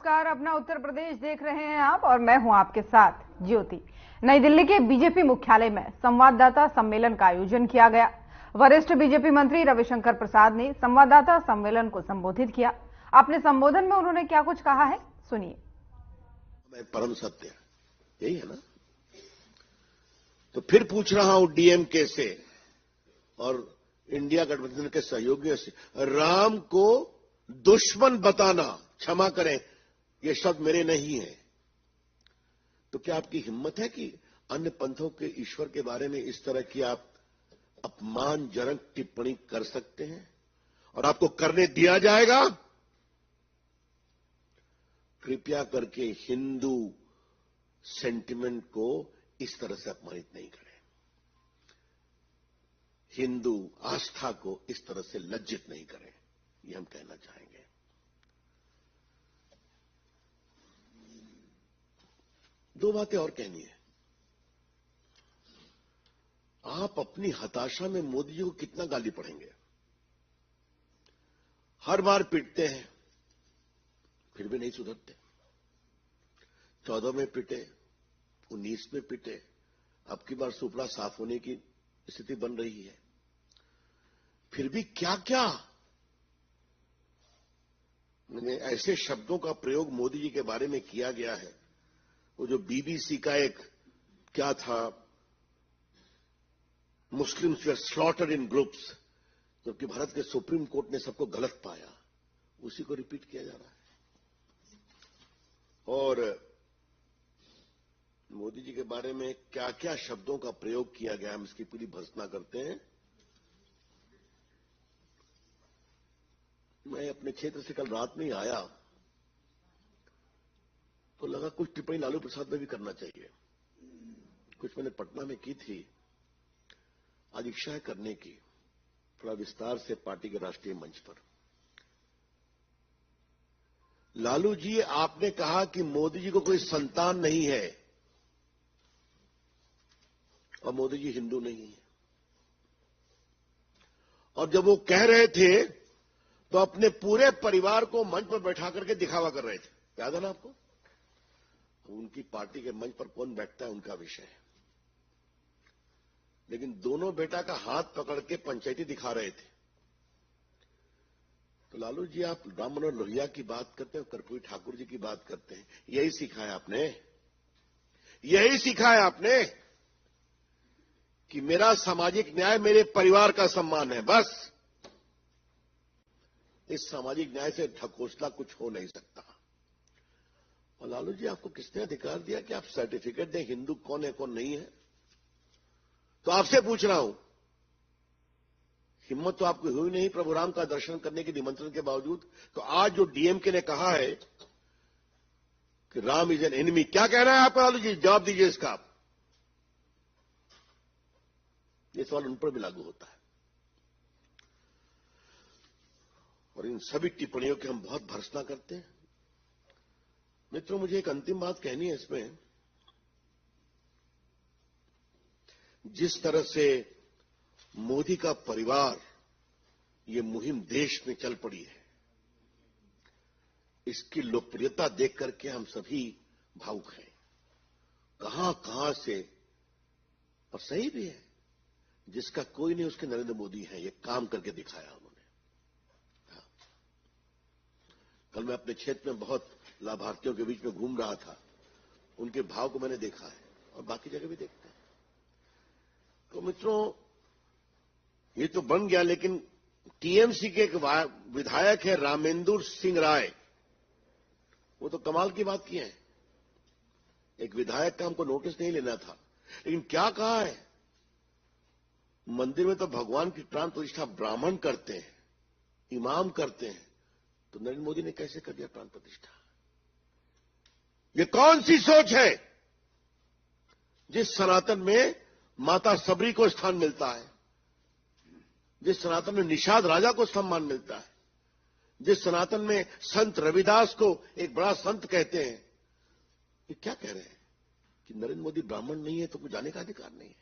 नमस्कार। अपना उत्तर प्रदेश देख रहे हैं आप और मैं हूं आपके साथ ज्योति। नई दिल्ली के बीजेपी मुख्यालय में संवाददाता सम्मेलन का आयोजन किया गया। वरिष्ठ बीजेपी मंत्री रविशंकर प्रसाद ने संवाददाता सम्मेलन को संबोधित किया। अपने संबोधन में उन्होंने क्या कुछ कहा है, सुनिए। परम सत्य यही है ना। तो फिर पूछ रहा हूं डीएमके से और इंडिया गठबंधन के सहयोगियों से, राम को दुश्मन बताना, क्षमा करें ये शब्द मेरे नहीं है, तो क्या आपकी हिम्मत है कि अन्य पंथों के ईश्वर के बारे में इस तरह की आप अपमानजनक टिप्पणी कर सकते हैं और आपको करने दिया जाएगा? कृपया करके हिंदू सेंटिमेंट को इस तरह से अपमानित नहीं करें, हिंदू आस्था को इस तरह से लज्जित नहीं करें, ये हम कहना चाहेंगे। दो बातें और कहनी है। आप अपनी हताशा में मोदी जी को कितना गाली पढ़ेंगे? हर बार पिटते हैं फिर भी नहीं सुधरते। 14 में पिटे, 19 में पिटे, अब की बार सुपड़ा साफ होने की स्थिति बन रही है, फिर भी क्या क्या मैंने ऐसे शब्दों का प्रयोग मोदी जी के बारे में किया गया है। वो जो बीबीसी का एक क्या था, मुस्लिम्स वर स्लॉटर्ड इन ग्रुप्स, जबकि भारत के सुप्रीम कोर्ट ने सबको गलत पाया, उसी को रिपीट किया जा रहा है। और मोदी जी के बारे में क्या क्या शब्दों का प्रयोग किया गया, हम इसकी पूरी भर्त्सना करते हैं। मैं अपने क्षेत्र से कल रात में ही आया तो लगा कुछ टिप्पणी लालू प्रसाद में भी करना चाहिए। कुछ मैंने पटना में की थी, आज इच्छा है करने की, थोड़ा विस्तार से पार्टी के राष्ट्रीय मंच पर। लालू जी, आपने कहा कि मोदी जी को कोई संतान नहीं है और मोदी जी हिंदू नहीं है, और जब वो कह रहे थे तो अपने पूरे परिवार को मंच पर बैठा करके दिखावा कर रहे थे, याद है ना आपको? उनकी पार्टी के मंच पर कौन बैठता है उनका विषय है, लेकिन दोनों बेटा का हाथ पकड़ के पंचायती दिखा रहे थे। तो लालू जी, आप राम मनोहर लोहिया की बात करते हैं, कर्पूरी ठाकुर जी की बात करते हैं, यही सीखा है आपने? यही सीखा है आपने कि मेरा सामाजिक न्याय मेरे परिवार का सम्मान है, बस। इस सामाजिक न्याय से ढकोसला कुछ हो नहीं सकता। और लालू जी, आपको किसने अधिकार दिया कि आप सर्टिफिकेट दें हिंदू कौन है कौन नहीं है? तो आपसे पूछ रहा हूं, हिम्मत तो आपको हुई नहीं प्रभु राम का दर्शन करने के निमंत्रण के बावजूद। तो आज जो डीएमके ने कहा है कि राम इज एन एनिमी, क्या कह रहा है आप लालू जी? जवाब दीजिए इसका आप। ये सवाल उन पर भी लागू होता है। और इन सभी टिप्पणियों की हम बहुत भर्त्सना करते हैं। मित्रों, मुझे एक अंतिम बात कहनी है इसमें। जिस तरह से मोदी का परिवार ये मुहिम देश में चल पड़ी है, इसकी लोकप्रियता देख करके हम सभी भावुक हैं। कहां कहां से, और सही भी है, जिसका कोई नहीं उसके नरेंद्र मोदी है, ये काम करके दिखाया उन्होंने। कल मैं अपने क्षेत्र में बहुत लाभार्थियों के बीच में घूम रहा था, उनके भाव को मैंने देखा है और बाकी जगह भी देखते हैं। तो मित्रों, ये तो बन गया, लेकिन टीएमसी के एक विधायक है रामेंद्र सिंह राय, वो तो कमाल की बात की है। एक विधायक का हमको नोटिस नहीं लेना था, लेकिन क्या कहा है, मंदिर में तो भगवान की प्राण प्रतिष्ठा ब्राह्मण करते हैं, इमाम करते हैं, तो नरेंद्र मोदी ने कैसे कर दिया प्राण प्रतिष्ठा? ये कौन सी सोच है? जिस सनातन में माता सबरी को स्थान मिलता है, जिस सनातन में निषाद राजा को सम्मान मिलता है, जिस सनातन में संत रविदास को एक बड़ा संत कहते हैं, ये क्या कह रहे हैं कि नरेंद्र मोदी ब्राह्मण नहीं है तो कुछ जाने का अधिकार नहीं है?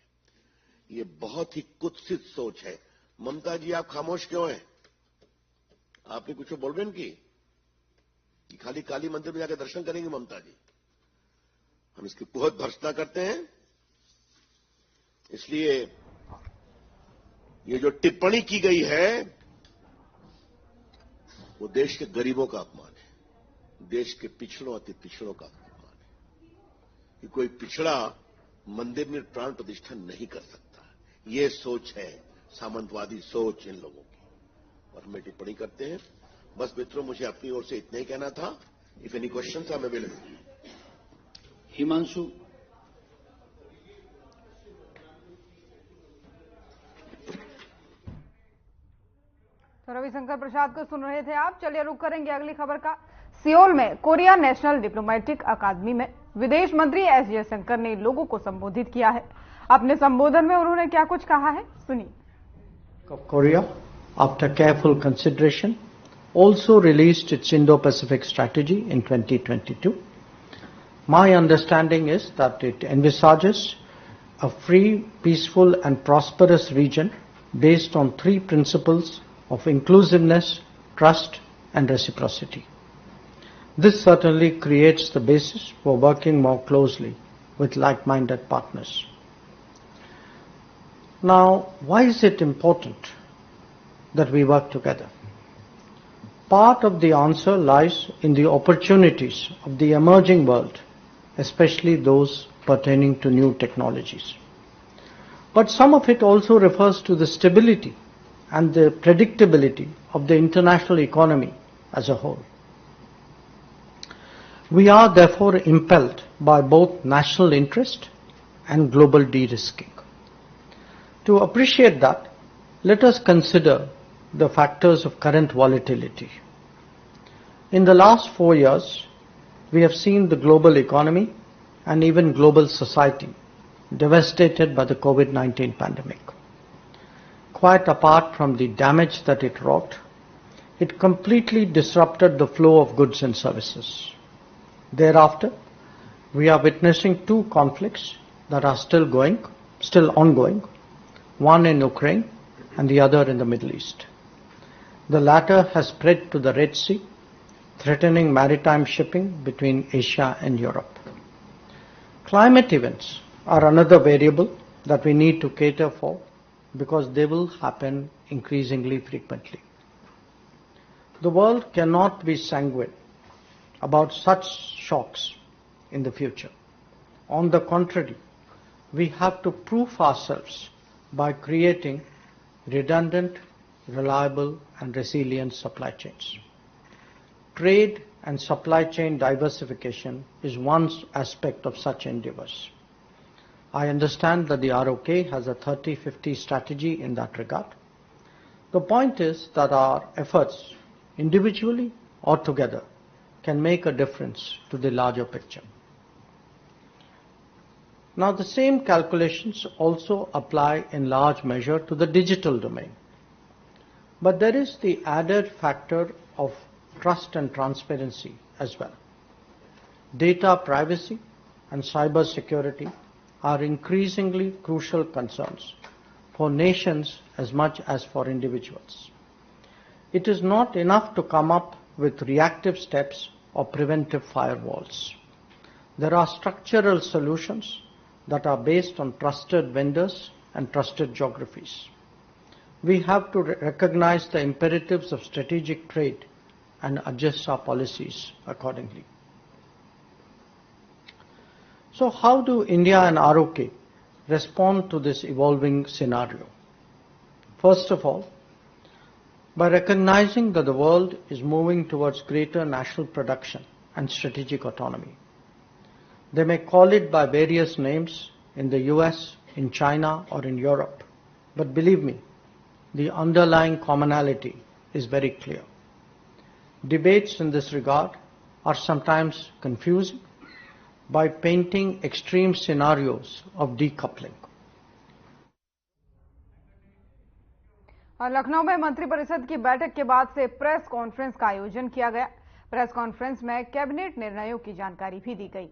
ये बहुत ही कुत्सित सोच है। ममता जी, आप खामोश क्यों हैं? आपने कुछ बोलबेन की? कि खाली काली मंदिर में जाकर दर्शन करेंगे ममता जी। हम इसकी बहुत भर्त्सना करते हैं। इसलिए ये जो टिप्पणी की गई है वो देश के गरीबों का अपमान है, देश के पिछड़ों अति पिछड़ों का अपमान है कि कोई पिछड़ा मंदिर में प्राण प्रतिष्ठा नहीं कर सकता। ये सोच है सामंतवादी सोच इन लोगों की, और हमें टिप्पणी करते हैं। बस मित्रों, मुझे अपनी ओर से इतना ही कहना था। If any questions I am available. Himanshu. तो रविशंकर प्रसाद को सुन रहे थे आप। चलिए रुक करेंगे अगली खबर का। सियोल में कोरिया नेशनल डिप्लोमेटिक अकादमी में विदेश मंत्री एस जयशंकर ने लोगों को संबोधित किया है। अपने संबोधन में उन्होंने क्या कुछ कहा है, सुनिए। Korea, after careful consideration, also released its Indo-Pacific strategy in 2022. My understanding is that it envisages a free, peaceful and prosperous region based on three principles of inclusiveness, trust and reciprocity. This certainly creates the basis for working more closely with like-minded partners. Now, why is it important that we work together? Part of the answer lies in the opportunities of the emerging world, especially those pertaining to new technologies. But some of it also refers to the stability and the predictability of the international economy as a whole. We are therefore impelled by both national interest and global de-risking. To appreciate that, let us consider the factors of current volatility. In the last 4 years, we have seen the global economy and even global society devastated by the COVID-19 pandemic. Quite apart from the damage that it wrought, it completely disrupted the flow of goods and services. Thereafter, we are witnessing two conflicts that are still ongoing, one in Ukraine and the other in the Middle East. The latter has spread to the Red Sea, threatening maritime shipping between Asia and Europe. Climate events are another variable that we need to cater for because they will happen increasingly frequently. The world cannot be sanguine about such shocks in the future. On the contrary, we have to prove ourselves by creating redundant, reliable and resilient supply chains. Trade and supply chain diversification is one aspect of such endeavors. I understand that the ROK has a 30-50 strategy in that regard. The point is that our efforts, individually or together, can make a difference to the larger picture. Now, the same calculations also apply in large measure to the digital domain. But there is the added factor of trust and transparency as well. Data privacy and cyber security are increasingly crucial concerns for nations as much as for individuals. It is not enough to come up with reactive steps or preventive firewalls. There are structural solutions that are based on trusted vendors and trusted geographies. We have to recognize the imperatives of strategic trade and adjust our policies accordingly. So how do India and ROK respond to this evolving scenario? First of all, by recognizing that the world is moving towards greater national production and strategic autonomy. They may call it by various names in the US, in China or in Europe, but believe me, the underlying commonality is very clear. Debates in this regard are sometimes confusing by painting extreme scenarios of decoupling. और लखनऊ में मंत्रिपरिषद की बैठक के बाद से press conference का आयोजन किया गया। प्रेस कॉन्फ्रेंस में कैबिनेट निर्णयों की जानकारी भी दी गई।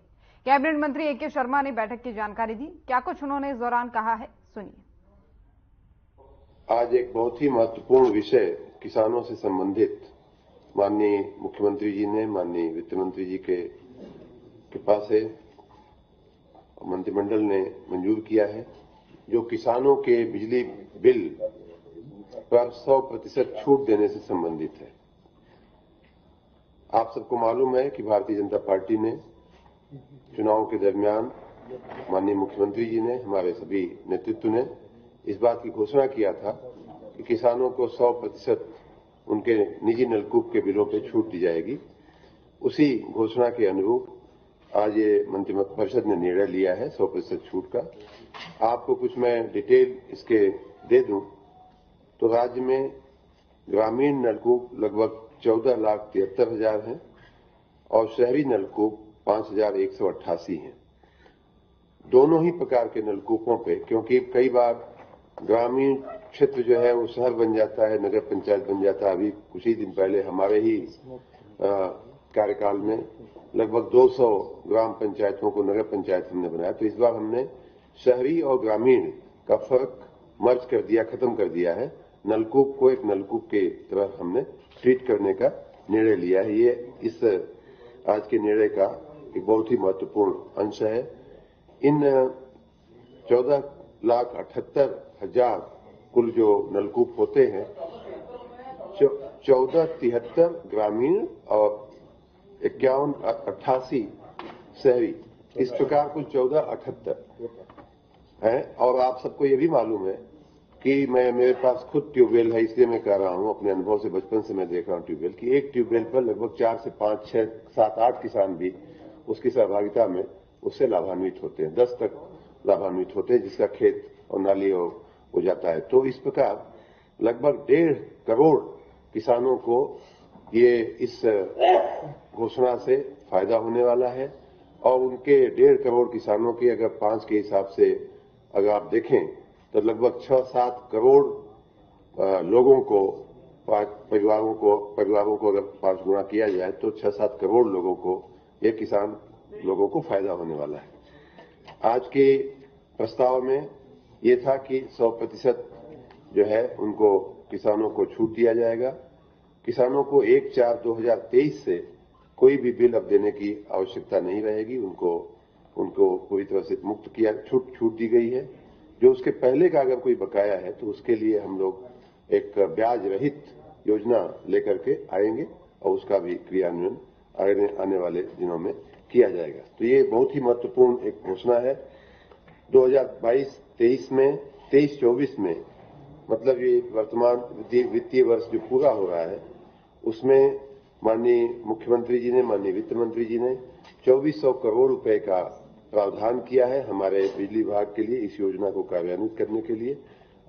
कैबिनेट मंत्री ए.के. शर्मा ने बैठक की जानकारी दी। क्या कुछ उन्होंने इस दौरान कहा है, सुनिए। आज एक बहुत ही महत्वपूर्ण विषय किसानों से संबंधित माननीय मुख्यमंत्री जी ने, माननीय वित्त मंत्री जी के कृपा से मंत्रिमंडल ने मंजूर किया है, जो किसानों के बिजली बिल पर 100% छूट देने से संबंधित है। आप सबको मालूम है कि भारतीय जनता पार्टी ने चुनाव के दरमियान माननीय मुख्यमंत्री जी ने, हमारे सभी नेतृत्व ने इस बात की घोषणा किया था कि किसानों को 100% उनके निजी नलकूप के बिलों पर छूट दी जाएगी। उसी घोषणा के अनुरूप आज ये मंत्रिपरिषद ने निर्णय लिया है 100% छूट का। आपको कुछ मैं डिटेल इसके दे दूं तो राज्य में ग्रामीण नलकूप लगभग 14,73,000 हैं और शहरी नलकूप 5,188 हैं। दोनों ही प्रकार के नलकूपों पे, क्योंकि कई बार ग्रामीण क्षेत्र जो है वो शहर बन जाता है, नगर पंचायत बन जाता है। अभी कुछ ही दिन पहले हमारे ही कार्यकाल में लगभग 200 ग्राम पंचायतों को नगर पंचायत हमने बनाया। तो इस बार हमने शहरी और ग्रामीण का फर्क मर्ज कर दिया, खत्म कर दिया है। नलकूप को एक नलकूप के तरह हमने ट्रीट करने का निर्णय लिया है। ये इस आज के निर्णय का एक बहुत ही महत्वपूर्ण अंश है। इन 14,78,000 कुल जो नलकूप होते हैं, 1473 ग्रामीण और 5188 शहरी, इस प्रकार कुल 1478 है। और आप सबको ये भी मालूम है कि मेरे पास खुद ट्यूबवेल है, इसलिए मैं कह रहा हूं, अपने अनुभव से बचपन से मैं देख रहा हूं ट्यूबवेल की एक ट्यूबवेल पर लगभग 4 से 5, 6, 7, 8 किसान भी उसकी सहभागिता में उससे लाभान्वित होते हैं, 10 तक लाभान्वित होते हैं, जिसका खेत और नाली हो जाता है। तो इस प्रकार लगभग 1.5 करोड़ किसानों को ये इस घोषणा से फायदा होने वाला है। और उनके 1.5 करोड़ किसानों के अगर 5 के हिसाब से अगर आप देखें तो लगभग 6-7 करोड़ लोगों को, परिवारों को अगर 5 गुना किया जाए तो 6-7 करोड़ लोगों को, ये किसान लोगों को फायदा होने वाला है। आज के प्रस्ताव में ये था कि 100% जो है उनको किसानों को छूट दिया जाएगा। किसानों को 1/4/2023 से कोई भी बिल अब देने की आवश्यकता नहीं रहेगी। उनको पूरी तरह से मुक्त किया, छूट दी गई है। जो उसके पहले का अगर कोई बकाया है तो उसके लिए हम लोग एक ब्याज रहित योजना लेकर के आएंगे और उसका भी क्रियान्वयन आने वाले दिनों में किया जाएगा। तो ये बहुत ही महत्वपूर्ण एक घोषणा है। 2022-23 में, 23-24 में, मतलब ये वर्तमान वित्तीय वर्ष जो पूरा हो रहा है उसमें माननीय मुख्यमंत्री जी ने, माननीय वित्त मंत्री जी ने 2400 करोड़ रुपए का प्रावधान किया है हमारे बिजली विभाग के लिए, इस योजना को कार्यान्वित करने के लिए।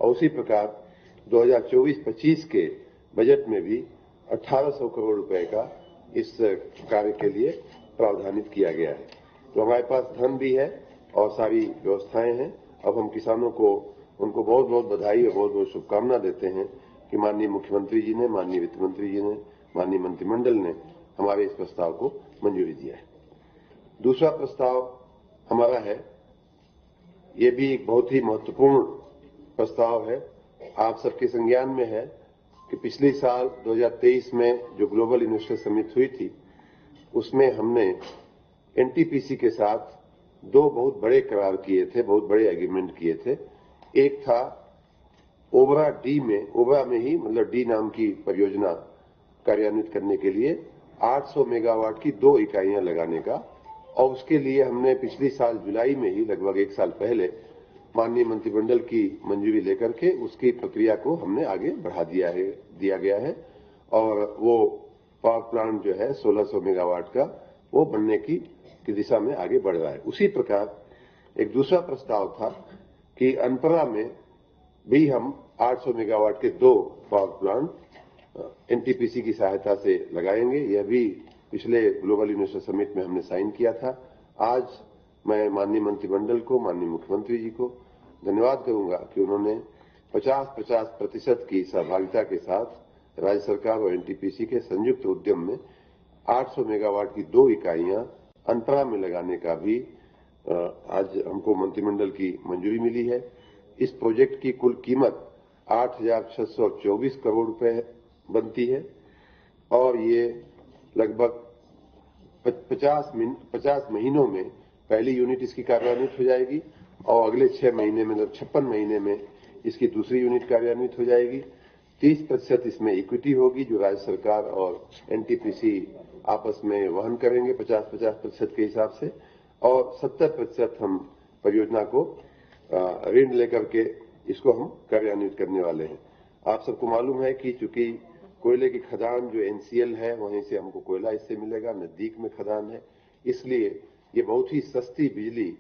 और उसी प्रकार 2024-25 के बजट में भी 1800 करोड़ रुपए का इस कार्य के लिए प्रावधानित किया गया है। तो हमारे पास धन भी है और सारी व्यवस्थाएं हैं। अब हम किसानों को, उनको बहुत बहुत बधाई और बहुत बहुत शुभकामना देते हैं कि माननीय मुख्यमंत्री जी ने, माननीय वित्त मंत्री जी ने, माननीय मंत्रिमंडल ने हमारे इस प्रस्ताव को मंजूरी दिया है। दूसरा प्रस्ताव हमारा है, ये भी एक बहुत ही महत्वपूर्ण प्रस्ताव है। आप सबके संज्ञान में है कि पिछले साल 2023 में जो ग्लोबल इन्वेस्टर समिट हुई थी उसमें हमने एनटीपीसी के साथ 2 बहुत बड़े करार किए थे, बहुत बड़े एग्रीमेंट किए थे। एक था ओबरा में ही, मतलब डी नाम की परियोजना कार्यान्वित करने के लिए 800 मेगावाट की 2 इकाइयां लगाने का, और उसके लिए हमने पिछले साल जुलाई में ही, लगभग 1 साल पहले, माननीय मंत्रिमंडल की मंजूरी लेकर के उसकी प्रक्रिया को हमने आगे बढ़ा दिया गया है और वो पावर प्लांट जो है 1600 मेगावाट का, वो बनने की दिशा में आगे बढ़ रहा है। उसी प्रकार एक दूसरा प्रस्ताव था कि अनपरा में भी हम 800 मेगावाट के 2 पावर प्लांट एनटीपीसी की सहायता से लगाएंगे। यह भी पिछले ग्लोबल इन्वेस्टर समिट में हमने साइन किया था। आज मैं माननीय मंत्रिमंडल को, माननीय मुख्यमंत्री जी को धन्यवाद करूंगा कि उन्होंने 50% की सहभागिता के साथ राज्य सरकार और एनटीपीसी के संयुक्त उद्यम में 800 मेगावाट की 2 इकाइयां अनपरा में लगाने का भी आज हमको मंत्रिमंडल की मंजूरी मिली है। इस प्रोजेक्ट की कुल कीमत 8,624 करोड़ रुपए बनती है और ये लगभग 50 महीनों में पहली यूनिट इसकी कार्यान्वित हो जाएगी और अगले 6 महीने में, मतलब 56 महीने में इसकी दूसरी यूनिट कार्यान्वित हो जाएगी। 30% इसमें इक्विटी होगी जो राज्य सरकार और एनटीपीसी आपस में वहन करेंगे 50-50% के हिसाब से, और 70% हम परियोजना को ऋण लेकर के इसको हम कार्यान्वित करने वाले हैं। आप सबको मालूम है कि चूंकि कोयले की खदान जो एनसीएल है वहीं से हमको कोयला इससे मिलेगा, नजदीक में खदान है, इसलिए ये बहुत ही सस्ती बिजली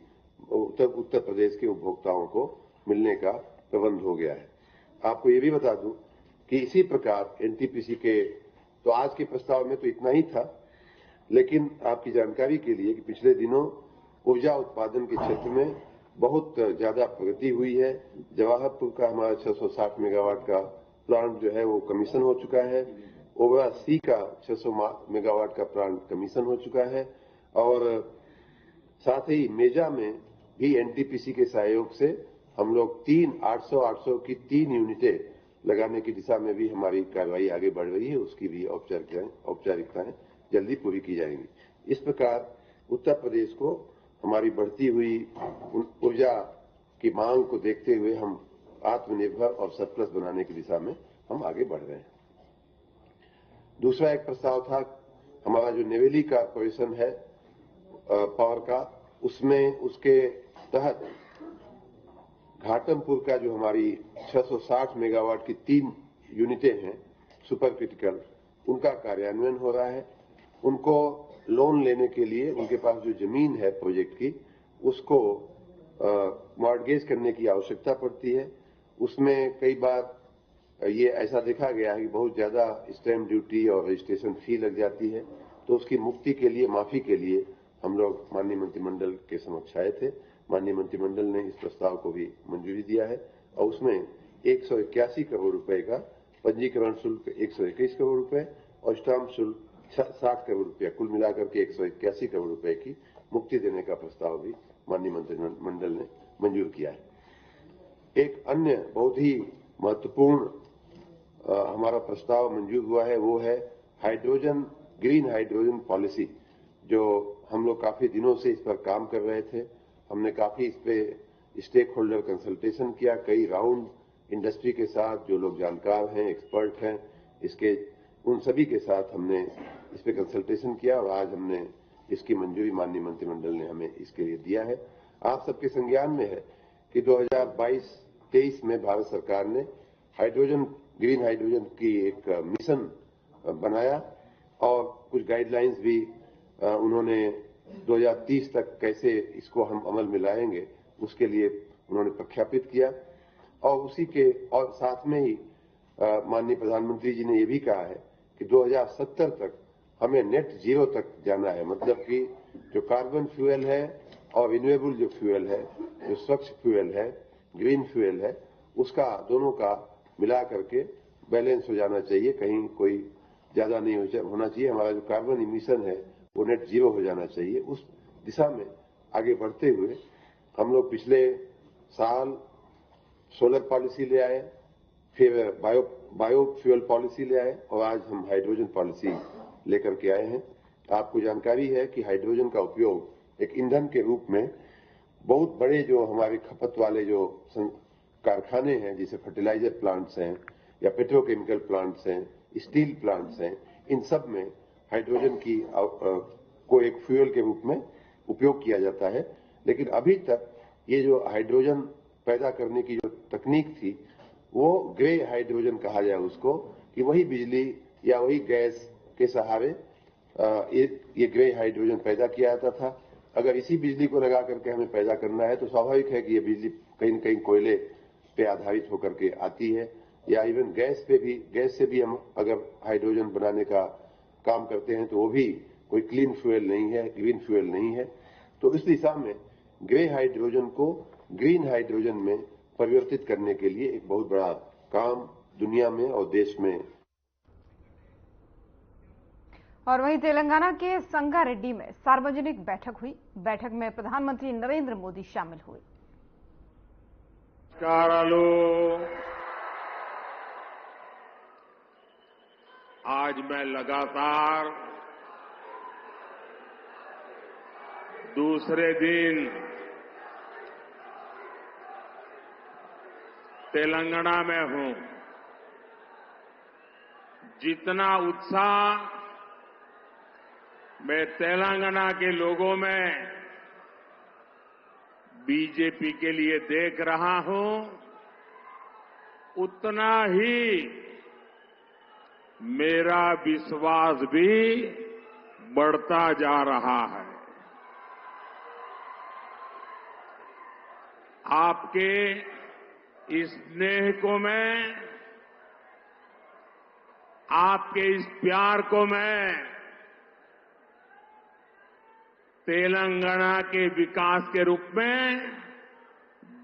उत्तर प्रदेश के उपभोक्ताओं को मिलने का प्रबंध हो गया है। आपको ये भी बता दूं कि इसी प्रकार एनटीपीसी के, तो आज के प्रस्ताव में तो इतना ही था, लेकिन आपकी जानकारी के लिए कि पिछले दिनों ऊर्जा उत्पादन के क्षेत्र में बहुत ज्यादा प्रगति हुई है। जवाहरपुर का हमारा 660 मेगावाट का प्लांट जो है वो कमीशन हो चुका है। ओबरा सी का 600 मेगावाट का प्लांट कमीशन हो चुका है, और साथ ही मेजा में भी एनटीपीसी के सहयोग से हम लोग 800 की 3 यूनिटें लगाने की दिशा में भी हमारी कार्रवाई आगे बढ़ रही है। उसकी भी औपचारिकताएं जल्दी पूरी की जाएंगी। इस प्रकार उत्तर प्रदेश को हमारी बढ़ती हुई ऊर्जा की मांग को देखते हुए हम आत्मनिर्भर और सरप्लस बनाने की दिशा में हम आगे बढ़ रहे हैं। दूसरा एक प्रस्ताव था हमारा जो नेवेली कॉर्पोरेशन है पावर का, उसमें उसके तहत घाटमपुर का जो हमारी 660 मेगावाट की 3 यूनिटें हैं सुपर क्रिटिकल, उनका कार्यान्वयन हो रहा है। उनको लोन लेने के लिए उनके पास जो जमीन है प्रोजेक्ट की, उसको मॉर्गेज करने की आवश्यकता पड़ती है। उसमें कई बार ये ऐसा देखा गया है कि बहुत ज्यादा स्टैंप ड्यूटी और रजिस्ट्रेशन फी लग जाती है, तो उसकी मुक्ति के लिए, माफी के लिए हम लोग माननीय मंत्रिमंडल के समक्ष आए थे। माननीय मंत्रिमंडल ने इस प्रस्ताव को भी मंजूरी दिया है और उसमें 181 करोड़ रुपए का पंजीकरण शुल्क 121 करोड़ रुपए और स्टाम्प शुल्क 60 करोड़ रुपया, कुल मिलाकर के 181 करोड़ रुपए की मुक्ति देने का प्रस्ताव भी माननीय मंत्रिमंडल ने मंजूर किया है। एक अन्य बहुत ही महत्वपूर्ण हमारा प्रस्ताव मंजूर हुआ है, वो है हाइड्रोजन, ग्रीन हाइड्रोजन पॉलिसी, जो हम लोग काफी दिनों से इस पर काम कर रहे थे। हमने काफी इस पे स्टेक होल्डर कंसल्टेशन किया, कई राउंड इंडस्ट्री के साथ, जो लोग जानकार हैं, एक्सपर्ट हैं इसके, उन सभी के साथ हमने इस पे कंसल्टेशन किया और आज हमने इसकी मंजूरी माननीय मंत्रिमंडल ने हमें इसके लिए दिया है। आप सबके संज्ञान में है कि 2022-23 में भारत सरकार ने हाइड्रोजन, ग्रीन हाइड्रोजन की एक मिशन बनाया और कुछ गाइडलाइंस भी उन्होंने 2030 तक कैसे इसको हम अमल में लाएंगे उसके लिए उन्होंने प्रख्यापित किया। और उसी के और साथ में ही माननीय प्रधानमंत्री जी ने ये भी कहा है कि 2070 तक हमें नेट जीरो तक जाना है, मतलब कि जो कार्बन फ्यूल है और रिन्यूएबल जो फ्यूल है, जो स्वच्छ फ्यूल है, ग्रीन फ्यूल है, उसका दोनों का मिला करके बैलेंस हो जाना चाहिए, कहीं कोई ज्यादा नहीं होना चाहिए। हमारा जो कार्बन इमिशन है वो नेट जीरो हो जाना चाहिए। उस दिशा में आगे बढ़ते हुए हम लोग पिछले साल सोलर पॉलिसी ले आए, फिर बायो फ्यूल पॉलिसी ले आए और आज हम हाइड्रोजन पॉलिसी लेकर के आए हैं। आपको जानकारी है कि हाइड्रोजन का उपयोग एक ईंधन के रूप में बहुत बड़े जो हमारे खपत वाले जो कारखाने हैं, जैसे फर्टिलाइजर प्लांट्स हैं या पेट्रोकेमिकल प्लांट्स हैं, स्टील प्लांट्स हैं, इन सब में हाइड्रोजन की को एक फ्यूल के रूप में उपयोग किया जाता है। लेकिन अभी तक ये जो हाइड्रोजन पैदा करने की जो तकनीक थी वो ग्रे हाइड्रोजन कहा जाए उसको, कि वही बिजली या वही गैस के सहारे ये ग्रे हाइड्रोजन पैदा किया जाता था। अगर इसी बिजली को लगा करके हमें पैदा करना है तो स्वाभाविक है कि ये बिजली कहीं न कहीं कोयले पे आधारित होकर के आती है, या इवन गैस से भी हम अगर हाइड्रोजन बनाने का काम करते हैं तो वो भी कोई क्लीन फ्यूल नहीं है, ग्रीन फ्यूल नहीं है। तो इस दिशा में ग्रे हाइड्रोजन को ग्रीन हाइड्रोजन में परिवर्तित करने के लिए एक बहुत बड़ा काम दुनिया में और देश में। और वहीं तेलंगाना के संगारेड्डी में सार्वजनिक बैठक हुई। बैठक में प्रधानमंत्री नरेंद्र मोदी शामिल हुए। आज आज मैं लगातार दूसरे दिन तेलंगाना में हूं। जितना उत्साह मैं तेलंगाना के लोगों में बीजेपी के लिए देख रहा हूं, उतना ही मेरा विश्वास भी बढ़ता जा रहा है। आपके इस स्नेह को मैं, आपके इस प्यार को मैं तेलंगाना के विकास के रूप में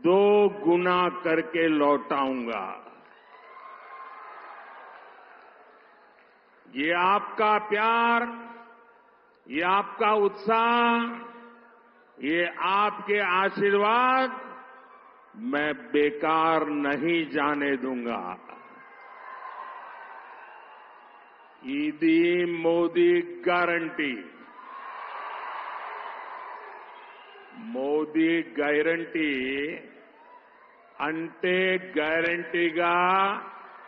2 गुना करके लौटाऊंगा। ये आपका प्यार, ये आपका उत्साह, ये आपके आशीर्वाद मैं बेकार नहीं जाने दूंगा। ईदी मोदी गारंटी, మోదీ గ్యారంటీ అంటే గ్యారంటీగా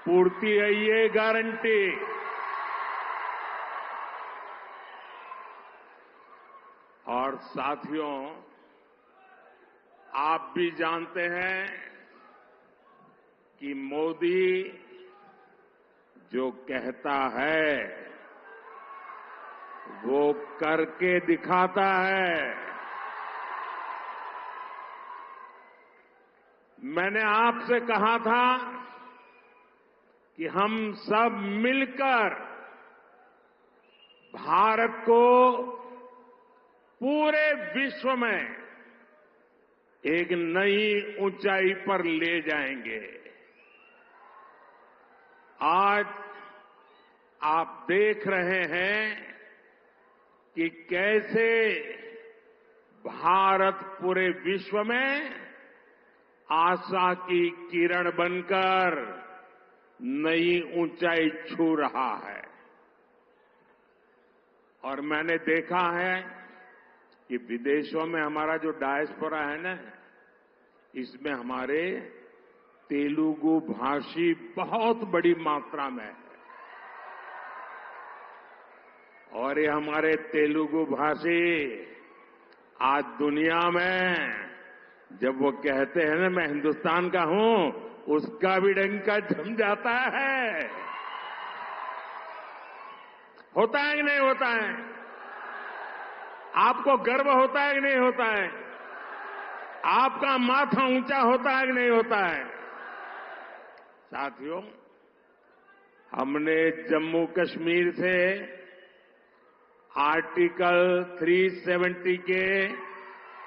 పూర్తి అయ్యే గ్యారంటీ। और साथियों, आप भी जानते हैं कि मोदी जो कहता है वो करके दिखाता है। मैंने आपसे कहा था कि हम सब मिलकर भारत को पूरे विश्व में एक नई ऊंचाई पर ले जाएंगे। आज आप देख रहे हैं कि कैसे भारत पूरे विश्व में आशा की किरण बनकर नई ऊंचाई छू रहा है। और मैंने देखा है कि विदेशों में हमारा जो डायस्पोरा है ना, इसमें हमारे तेलुगु भाषी बहुत बड़ी मात्रा में है। और ये हमारे तेलुगु भाषी आज दुनिया में जब वो कहते हैं ना मैं हिंदुस्तान का हूं, उसका भी डंका जम जाता है। होता है कि नहीं होता है? आपको गर्व होता है कि नहीं होता है? आपका माथा ऊंचा होता है कि नहीं होता है? साथियों, हमने जम्मू कश्मीर से आर्टिकल 370 के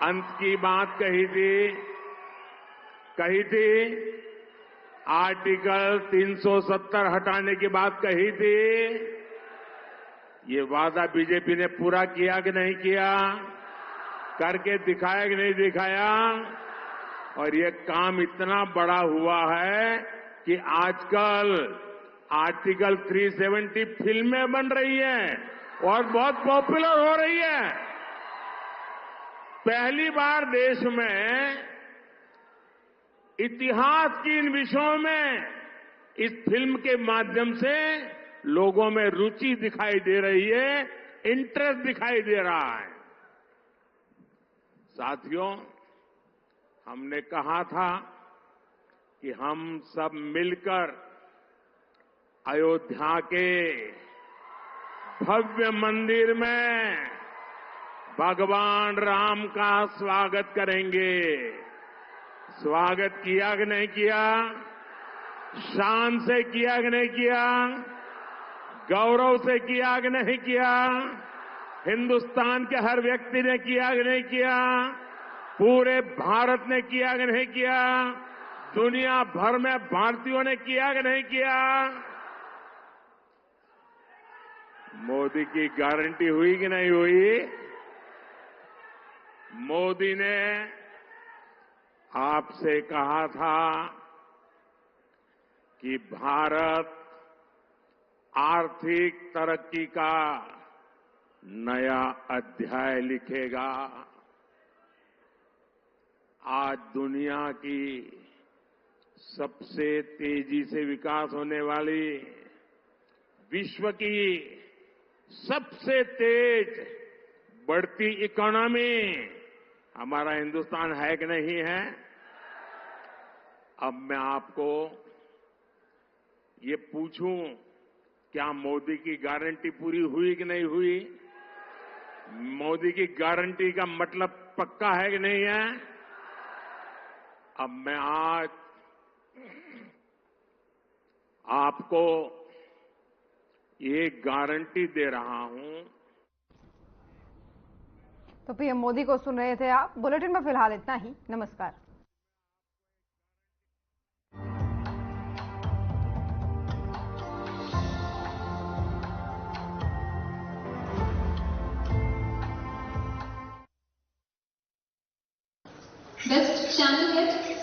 अंत की बात कही थी, आर्टिकल 370 हटाने की बात कही थी। ये वादा बीजेपी ने पूरा किया कि नहीं किया? करके दिखाया कि नहीं दिखाया? और ये काम इतना बड़ा हुआ है कि आजकल आर्टिकल 370 फिल्में बन रही हैं और बहुत पॉपुलर हो रही है। पहली बार देश में इतिहास की इन विषयों में इस फिल्म के माध्यम से लोगों में रुचि दिखाई दे रही है, इंटरेस्ट दिखाई दे रहा है। साथियों, हमने कहा था कि हम सब मिलकर अयोध्या के भव्य मंदिर में भगवान राम का स्वागत करेंगे। स्वागत किया कि नहीं किया? शान से किया कि नहीं किया? गौरव से किया कि नहीं किया? हिंदुस्तान के हर व्यक्ति ने किया कि नहीं किया? पूरे भारत ने किया कि नहीं किया? दुनिया भर में भारतीयों ने किया कि नहीं किया? मोदी की गारंटी हुई कि नहीं हुई? मोदी ने आपसे कहा था कि भारत आर्थिक तरक्की का नया अध्याय लिखेगा। आज दुनिया की सबसे तेजी से विकास होने वाली, विश्व की सबसे तेज बढ़ती इकोनॉमी हमारा हिंदुस्तान है कि नहीं है? अब मैं आपको ये पूछूं, क्या मोदी की गारंटी पूरी हुई कि नहीं हुई? मोदी की गारंटी का मतलब पक्का है कि नहीं है? अब मैं आज आपको ये गारंटी दे रहा हूं। तो पीएम मोदी को सुन रहे थे आप। बुलेटिन में फिलहाल इतना ही। नमस्कार। Best channel hit